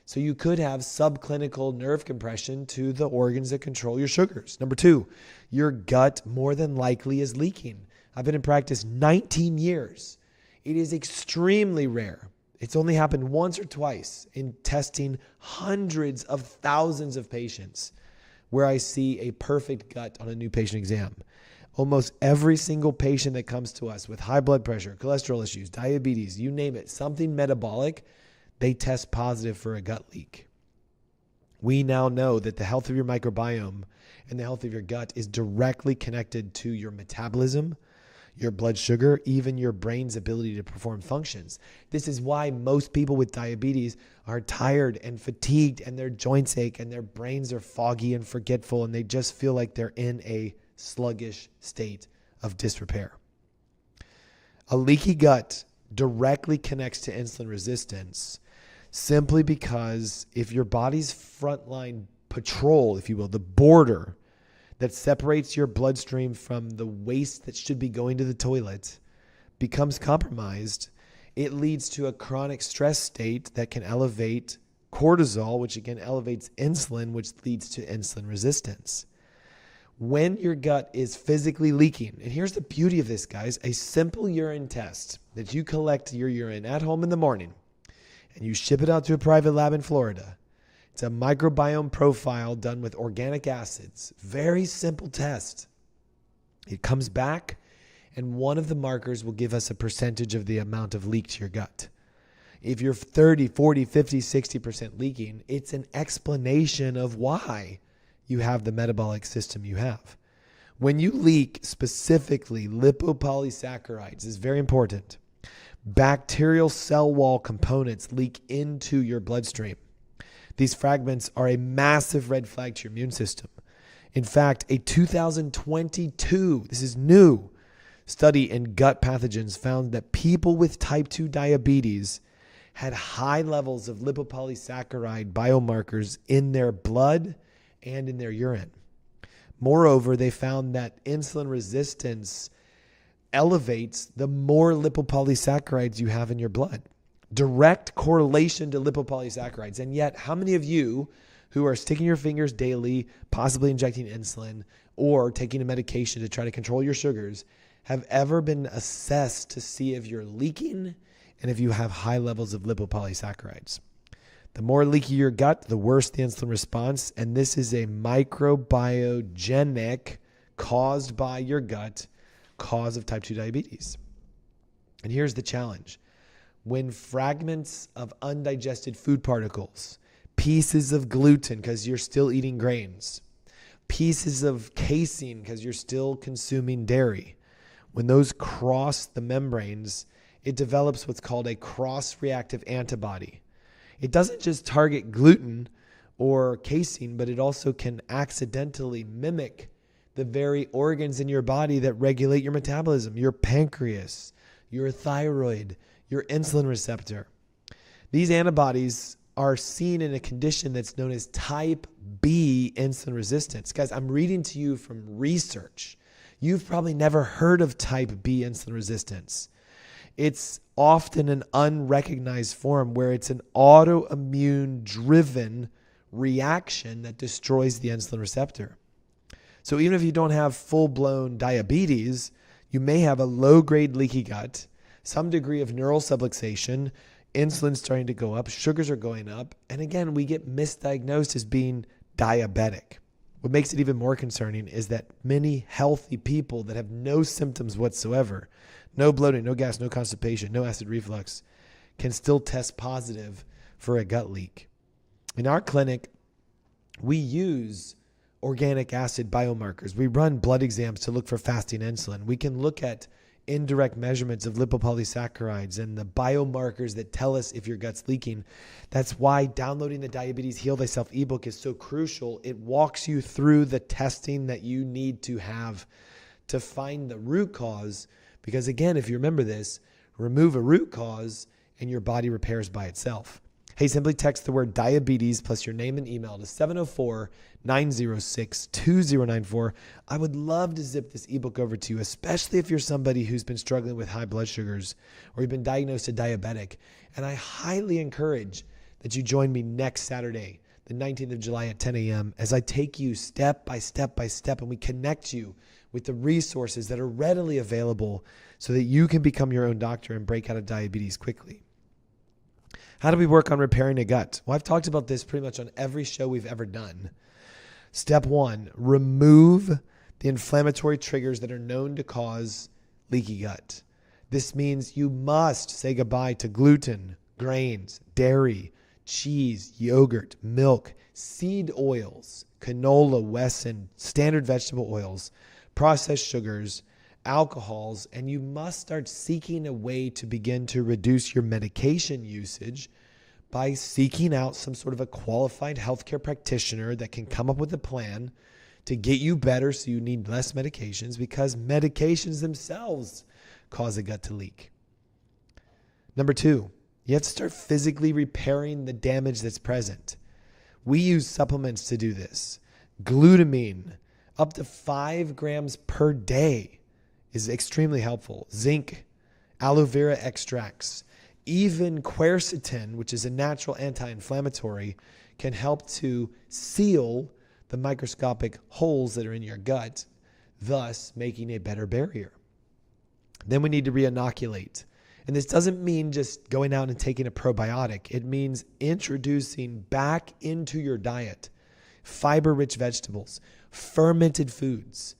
So you could have subclinical nerve compression to the organs that control your sugars. Number two, your gut more than likely is leaking. I've been in practice 19 years. It is extremely rare. It's only happened once or twice in testing hundreds of thousands of patients where I see a perfect gut on a new patient exam. Almost every single patient that comes to us with high blood pressure, cholesterol issues, diabetes, you name it, something metabolic, they test positive for a gut leak. We now know that the health of your microbiome and the health of your gut is directly connected to your metabolism, your blood sugar, even your brain's ability to perform functions. This is why most people with diabetes are tired and fatigued and their joints ache and their brains are foggy and forgetful and they just feel like they're in a sluggish state of disrepair. A leaky gut directly connects to insulin resistance simply because if your body's frontline patrol, if you will, the border that separates your bloodstream from the waste that should be going to the toilet becomes compromised, it leads to a chronic stress state that can elevate cortisol, which again elevates insulin, which leads to insulin resistance. When your gut is physically leaking, and here's the beauty of this, guys, a simple urine test that you collect your urine at home in the morning and you ship it out to a private lab in Florida. It's a microbiome profile done with organic acids. Very simple test. It comes back and one of the markers will give us a percentage of the amount of leak to your gut. If you're 30, 40, 50, 60% leaking, it's an explanation of why you have the metabolic system you have. When you leak specifically lipopolysaccharides, is very important. Bacterial cell wall components leak into your bloodstream. These fragments are a massive red flag to your immune system. In fact, a 2022, this is new, study in gut pathogens found that people with type 2 diabetes had high levels of lipopolysaccharide biomarkers in their blood and in their urine. Moreover, they found that insulin resistance elevates the more lipopolysaccharides you have in your blood. Direct correlation to lipopolysaccharides. And yet, how many of you who are sticking your fingers daily, possibly injecting insulin or taking a medication to try to control your sugars, have ever been assessed to see if you're leaking and if you have high levels of lipopolysaccharides? The more leaky your gut, the worse the insulin response. And this is a microbiogenic, caused by your gut, cause of type 2 diabetes. And here's the challenge. When fragments of undigested food particles, pieces of gluten because you're still eating grains, pieces of casein because you're still consuming dairy, when those cross the membranes, it develops what's called a cross-reactive antibody. It doesn't just target gluten or casein, but it also can accidentally mimic the very organs in your body that regulate your metabolism, your pancreas, your thyroid, your insulin receptor. These antibodies are seen in a condition that's known as type B insulin resistance. Guys, I'm reading to you from research. You've probably never heard of type B insulin resistance. It's often an unrecognized form where it's an autoimmune-driven reaction that destroys the insulin receptor. So even if you don't have full-blown diabetes, you may have a low-grade leaky gut, some degree of neural subluxation, insulin's starting to go up, sugars are going up, and again, we get misdiagnosed as being diabetic. What makes it even more concerning is that many healthy people that have no symptoms whatsoever, no bloating, no gas, no constipation, no acid reflux, can still test positive for a gut leak. In our clinic, we use organic acid biomarkers. We run blood exams to look for fasting insulin. We can look at indirect measurements of lipopolysaccharides and the biomarkers that tell us if your gut's leaking. That's why downloading the Diabetes Heal Thyself ebook is so crucial. It walks you through the testing that you need to have to find the root cause. Because again, if you remember this, remove a root cause and your body repairs by itself. Hey, simply text the word diabetes plus your name and email to 704-906-2094. I would love to zip this ebook over to you, especially if you're somebody who's been struggling with high blood sugars or you've been diagnosed a diabetic. And I highly encourage that you join me next Saturday, the 19th of July at 10 a.m. as I take you step by step by step and we connect you with the resources that are readily available so that you can become your own doctor and break out of diabetes quickly. How do we work on repairing a gut? Well, I've talked about this pretty much on every show we've ever done. Step one, remove the inflammatory triggers that are known to cause leaky gut. This means you must say goodbye to gluten, grains, dairy, cheese, yogurt, milk, seed oils, canola, Wesson, standard vegetable oils, processed sugars, alcohols, and you must start seeking a way to begin to reduce your medication usage by seeking out some sort of a qualified healthcare practitioner that can come up with a plan to get you better so you need less medications, because medications themselves cause a gut to leak. Number two, you have to start physically repairing the damage that's present. We use supplements to do this. Glutamine, up to 5 grams per day, is extremely helpful. Zinc, aloe vera extracts, even quercetin, which is a natural anti-inflammatory, can help to seal the microscopic holes that are in your gut, thus making a better barrier. Then we need to re-inoculate. And this doesn't mean just going out and taking a probiotic. It means introducing back into your diet fiber-rich vegetables, fermented foods.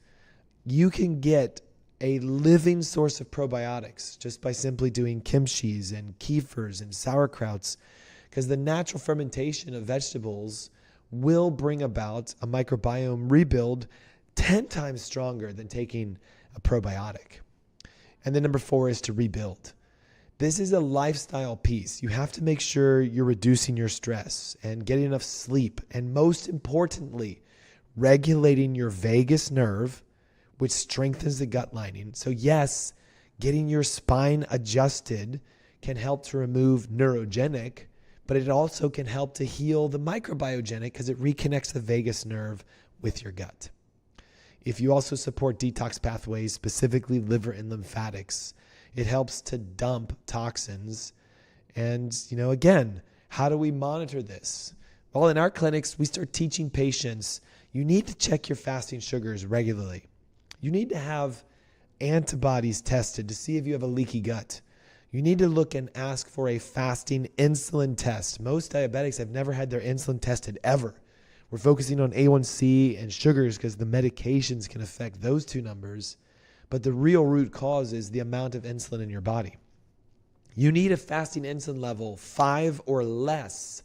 You can get a living source of probiotics just by simply doing kimchis and kefirs and sauerkrauts, because the natural fermentation of vegetables will bring about a microbiome rebuild 10 times stronger than taking a probiotic. And then number 4 is to rebuild. This is a lifestyle piece. You have to make sure you're reducing your stress and getting enough sleep, and most importantly, regulating your vagus nerve, which strengthens the gut lining. So yes, getting your spine adjusted can help to remove neurogenic, but it also can help to heal the microbiogenic because it reconnects the vagus nerve with your gut. If you also support detox pathways, specifically liver and lymphatics, it helps to dump toxins. And, again, how do we monitor this? Well, in our clinics, we start teaching patients, you need to check your fasting sugars regularly. You need to have antibodies tested to see if you have a leaky gut. You need to look and ask for a fasting insulin test. Most diabetics have never had their insulin tested ever. We're focusing on A1C and sugars because the medications can affect those two numbers. But the real root cause is the amount of insulin in your body. You need a fasting insulin level 5 or less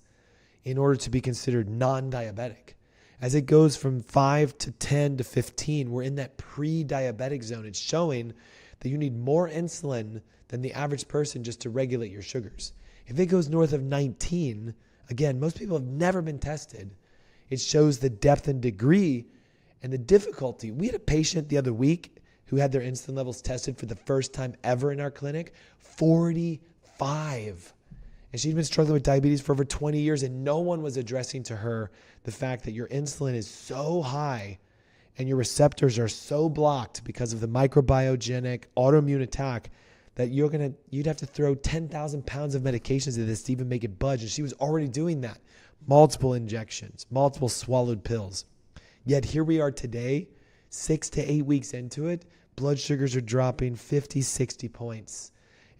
in order to be considered non-diabetic. As it goes from 5 to 10 to 15, we're in that pre-diabetic zone. It's showing that you need more insulin than the average person just to regulate your sugars. If it goes north of 19, again, most people have never been tested. It shows the depth and degree and the difficulty. We had a patient the other week who had their insulin levels tested for the first time ever in our clinic? 45. And she'd been struggling with diabetes for over 20 years, and no one was addressing to her the fact that your insulin is so high and your receptors are so blocked because of the microbiogenic autoimmune attack that you'd have to throw 10,000 pounds of medications at this to even make it budge. And she was already doing that. Multiple injections, multiple swallowed pills. Yet here we are today, 6 to 8 weeks into it, blood sugars are dropping 50, 60 points.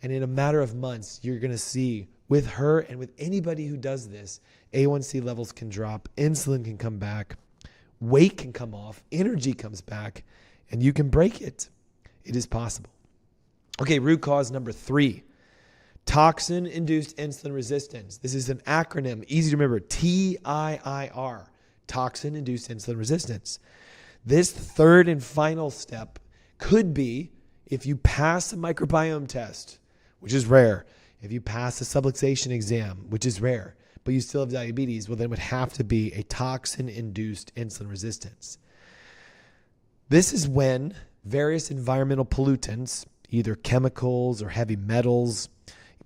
And in a matter of months, you're going to see with her and with anybody who does this, A1C levels can drop, insulin can come back, weight can come off, energy comes back, and you can break it. It is possible. Okay, root cause number 3, toxin-induced insulin resistance. This is an acronym, easy to remember, TIIR, toxin-induced insulin resistance. This third and final step could be if you pass a microbiome test, which is rare, if you pass a subluxation exam, which is rare, but you still have diabetes, well, then it would have to be a toxin-induced insulin resistance. This is when various environmental pollutants, either chemicals or heavy metals,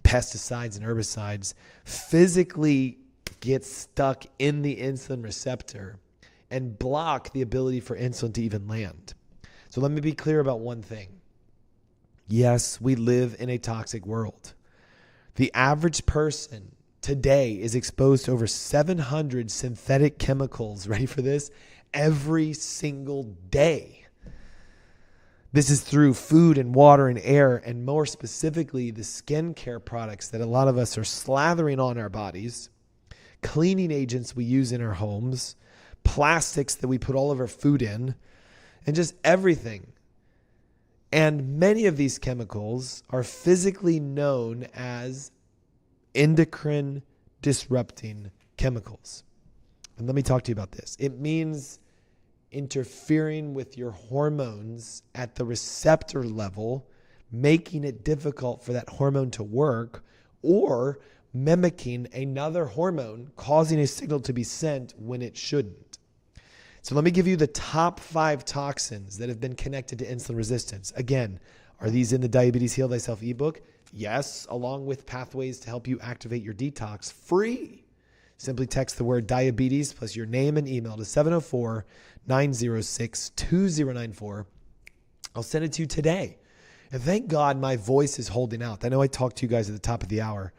pesticides and herbicides, physically get stuck in the insulin receptor and block the ability for insulin to even land. So let me be clear about one thing. Yes, we live in a toxic world. The average person today is exposed to over 700 synthetic chemicals, ready for this, every single day. This is through food and water and air, and more specifically, the skincare products that a lot of us are slathering on our bodies, cleaning agents we use in our homes, plastics that we put all of our food in, and just everything. And many of these chemicals are physically known as endocrine disrupting chemicals. And let me talk to you about this. It means interfering with your hormones at the receptor level, making it difficult for that hormone to work, or mimicking another hormone, causing a signal to be sent when it shouldn't. So let me give you the top 5 toxins that have been connected to insulin resistance. Again, are these in the Diabetes Heal Thyself ebook? Yes, along with pathways to help you activate your detox free. Simply text the word diabetes plus your name and email to 704-906-2094. I'll send it to you today. And thank God my voice is holding out. I know I talked to you guys at the top of the hour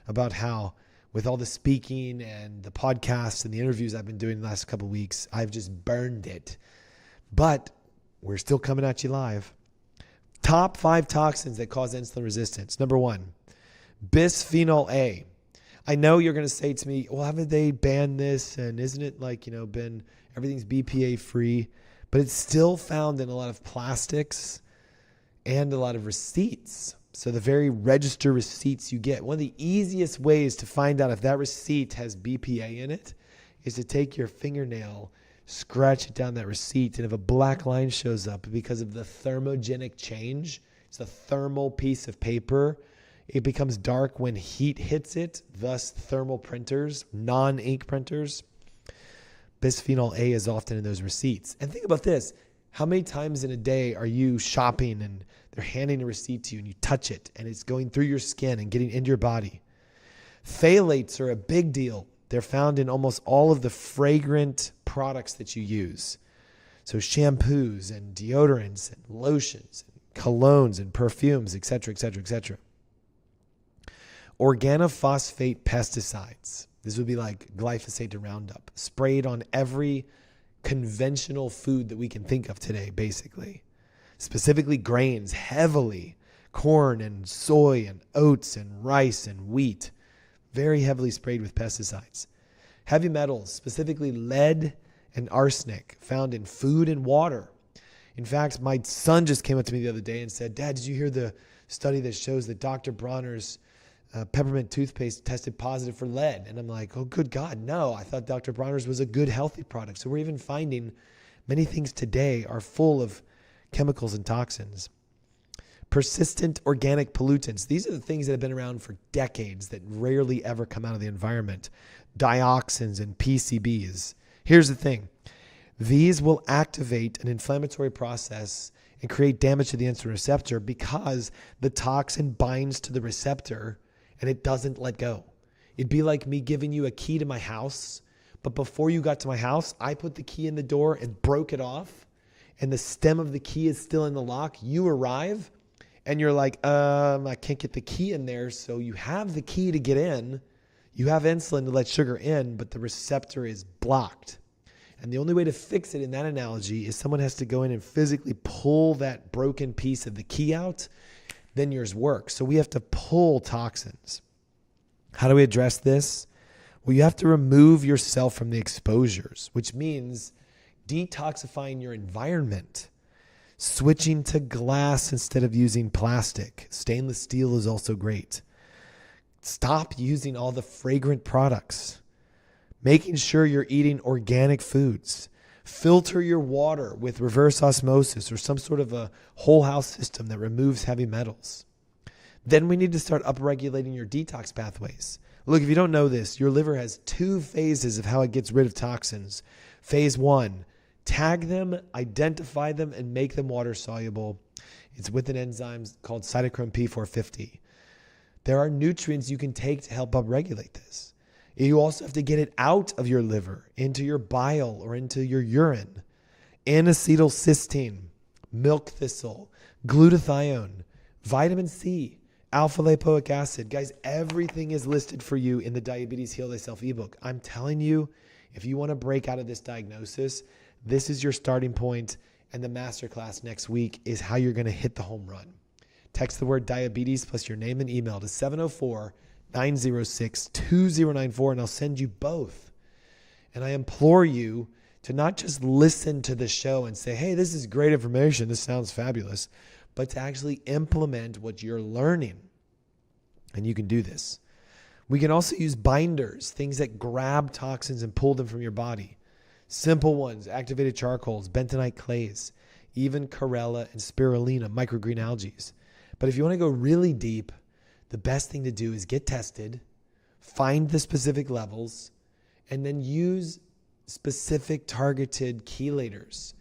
about how with all the speaking and the podcasts and the interviews I've been doing the last couple of weeks, I've just burned it. But we're still coming at you live. Top 5 toxins that cause insulin resistance. Number 1, bisphenol A. I know you're going to say to me, well, haven't they banned this? And isn't it like, everything's BPA free? But it's still found in a lot of plastics and a lot of receipts. So the very register receipts you get, one of the easiest ways to find out if that receipt has BPA in it is to take your fingernail, scratch it down that receipt, and if a black line shows up because of the thermogenic change, it's a thermal piece of paper, it becomes dark when heat hits it, thus thermal printers, non-ink printers. Bisphenol A is often in those receipts. And think about this. How many times in a day are you shopping and they're handing a receipt to you and you touch it and it's going through your skin and getting into your body? Phthalates are a big deal. They're found in almost all of the fragrant products that you use. So shampoos and deodorants and lotions and colognes and perfumes, et cetera, et cetera, et cetera. Organophosphate pesticides. This would be like glyphosate and Roundup, sprayed on every conventional food that we can think of today, basically. Specifically grains, heavily. Corn and soy and oats and rice and wheat. Very heavily sprayed with pesticides. Heavy metals, specifically lead and arsenic, found in food and water. In fact, my son just came up to me the other day and said, Dad, did you hear the study that shows that Dr. Bronner's peppermint toothpaste tested positive for lead? And I'm like, oh, good God, no. I thought Dr. Bronner's was a good, healthy product. So we're even finding many things today are full of chemicals and toxins. Persistent organic pollutants. These are the things that have been around for decades that rarely ever come out of the environment. Dioxins and PCBs. Here's the thing. These will activate an inflammatory process and create damage to the insulin receptor because the toxin binds to the receptor and it doesn't let go. It'd be like me giving you a key to my house, but before you got to my house, I put the key in the door and broke it off, and the stem of the key is still in the lock. You arrive and you're like, I can't get the key in there. So you have the key to get in. You have insulin to let sugar in, but the receptor is blocked. And the only way to fix it in that analogy is someone has to go in and physically pull that broken piece of the key out. Then yours works. So we have to pull toxins. How do we address this? Well, you have to remove yourself from the exposures, which means detoxifying your environment, switching to glass instead of using plastic. Stainless steel is also great. Stop using all the fragrant products. Making sure you're eating organic foods. Filter your water with reverse osmosis or some sort of a whole house system that removes heavy metals. Then we need to start upregulating your detox pathways. Look, if you don't know this, your liver has 2 phases of how it gets rid of toxins. Phase 1, tag them, identify them, and make them water soluble. It's with an enzyme called cytochrome P450. There are nutrients you can take to help upregulate this. You also have to get it out of your liver, into your bile or into your urine. N-acetylcysteine, milk thistle, glutathione, vitamin C, alpha-lipoic acid. Guys, everything is listed for you in the Diabetes Heal Thyself ebook. I'm telling you, if you want to break out of this diagnosis, this is your starting point, and the masterclass next week is how you're going to hit the home run. Text the word diabetes plus your name and email to 704-906-2094, and I'll send you both. And I implore you to not just listen to the show and say, hey, this is great information, this sounds fabulous, but to actually implement what you're learning. And you can do this. We can also use binders, things that grab toxins and pull them from your body. Simple ones, activated charcoals, bentonite clays, even chlorella and spirulina, microgreen algae. But if you want to go really deep, the best thing to do is get tested, find the specific levels, and then use specific targeted chelators.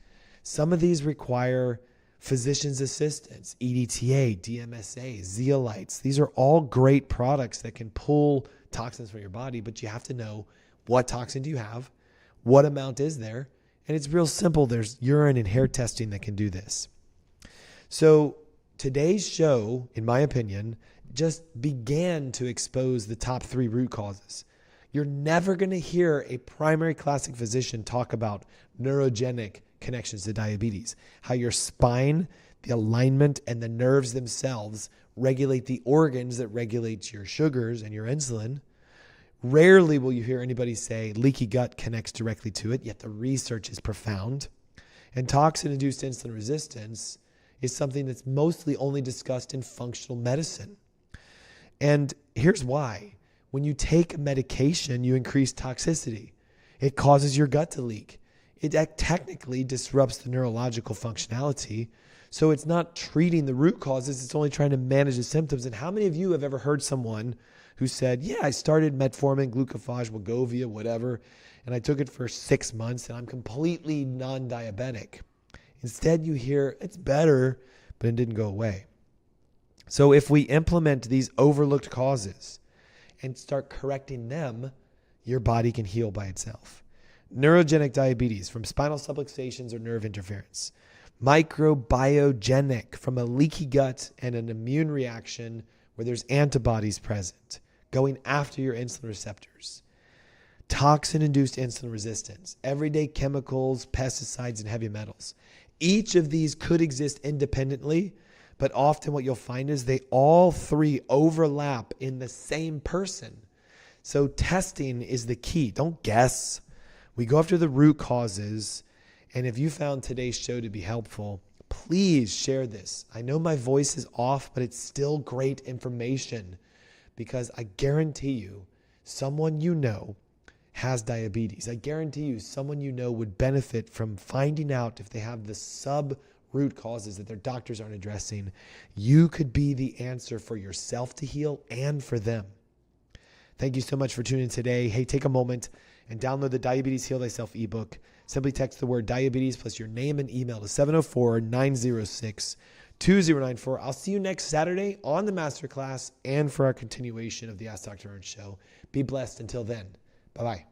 Some of these require physician's assistants, EDTA, DMSA, zeolites. These are all great products that can pull toxins from your body, but you have to know what toxin do you have, what amount is there, and it's real simple. There's urine and hair testing that can do this. So today's show, in my opinion, just began to expose the top 3 root causes. You're never going to hear a primary classic physician talk about neurogenic connections to diabetes, how your spine, the alignment, and the nerves themselves regulate the organs that regulate your sugars and your insulin. Rarely will you hear anybody say leaky gut connects directly to it, yet the research is profound. And toxin-induced insulin resistance is something that's mostly only discussed in functional medicine. And here's why. When you take medication, you increase toxicity. It causes your gut to leak. It technically disrupts the neurological functionality. So it's not treating the root causes, it's only trying to manage the symptoms. And how many of you have ever heard someone who said, yeah, I started metformin, glucophage, Wegovy, whatever, and I took it for 6 months and I'm completely non-diabetic. Instead, you hear it's better, but it didn't go away. So if we implement these overlooked causes and start correcting them, your body can heal by itself. Neurogenic diabetes from spinal subluxations or nerve interference. Microbiogenic from a leaky gut and an immune reaction where there's antibodies present, going after your insulin receptors. Toxin-induced insulin resistance, everyday chemicals, pesticides, and heavy metals. Each of these could exist independently, but often what you'll find is they all 3 overlap in the same person. So testing is the key. Don't guess. We go after the root causes. And if you found today's show to be helpful, please share this. I know my voice is off, but it's still great information because I guarantee you someone you know has diabetes. I guarantee you someone you know would benefit from finding out if they have the sub-root causes that their doctors aren't addressing. You could be the answer for yourself to heal and for them. Thank you so much for tuning in today. Hey, take a moment and download the Diabetes Heal Thyself ebook. Simply text the word diabetes plus your name and email to 704-906-2094. I'll see you next Saturday on the masterclass and for our continuation of the Ask Dr. Ernst show. Be blessed until then. Bye-bye.